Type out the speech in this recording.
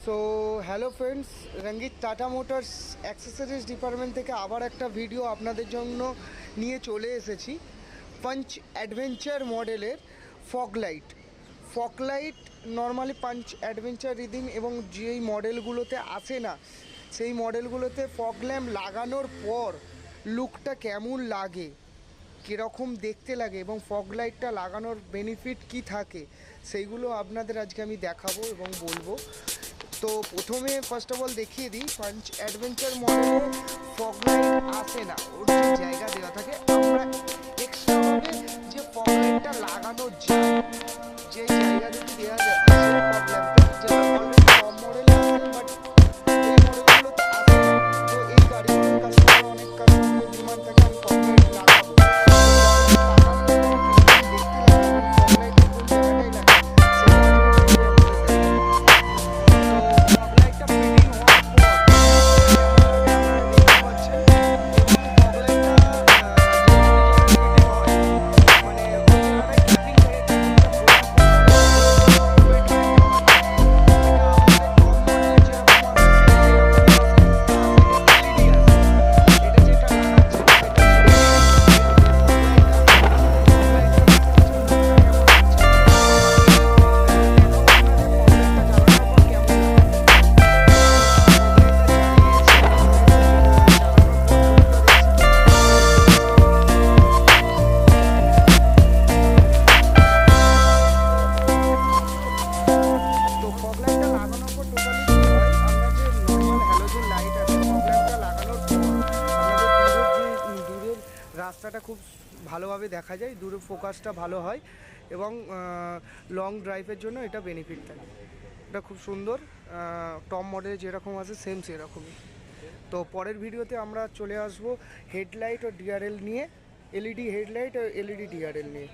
So hello friends, রঙ্গিত tata motors accessories department থেকে আবার একটা ভিডিও আপনাদের জন্য নিয়ে চলে এসেছি। পাঞ্চ অ্যাডভেঞ্চার মডেলের fog light normally punch adventure rhythm এবং যেই মডেলগুলোতে আসে না সেই মডেলগুলোতে ফগ ল্যাম্প লাগানোর পর লুকটা কেমন লাগে, কীরকম দেখতে লাগে এবং ফগ লাইটটা লাগানোর বেনিফিট কি থাকে সেইগুলো আপনাদের আজকে আমি দেখাবো এবং বলবো। তো প্রথমে ফার্স্ট অফ অল দেখিয়ে দিই, পাঞ্চ অ্যাডভেঞ্চার মডেলে ফগ লাইট আসে না, ওর যে জায়গা দেওয়া থাকে আমরা এক্সট্রাভাবে যে ফগ লাইটটা লাগানো যায়, যে জায়গা যদি দেওয়া যায় সেই ফগ ল্যাম্পে, যেটা অলরেডি কম মডেলে আছে বাট এই মডেলগুলোতে আসে না। তো এই গাড়িগুলোর কাস্টমার অনেক কাস্টমারের ডিমান্ড থাকে আমি ফগ লাইট লাগাবো, রাস্তাটা খুব ভালোভাবে দেখা যায়, দূরে ফোকাসটা ভালো হয় এবং লং ড্রাইভের জন্য এটা বেনিফিট থাকে। এটা খুব সুন্দর, টপ মডেলে যেরকম আছে সেম সেরকমই। তো পরের ভিডিওতে আমরা চলে আসবো হেডলাইট ও ডিআরএল নিয়ে, এলইডি হেডলাইট ও এলইডি ডিআরএল নিয়ে।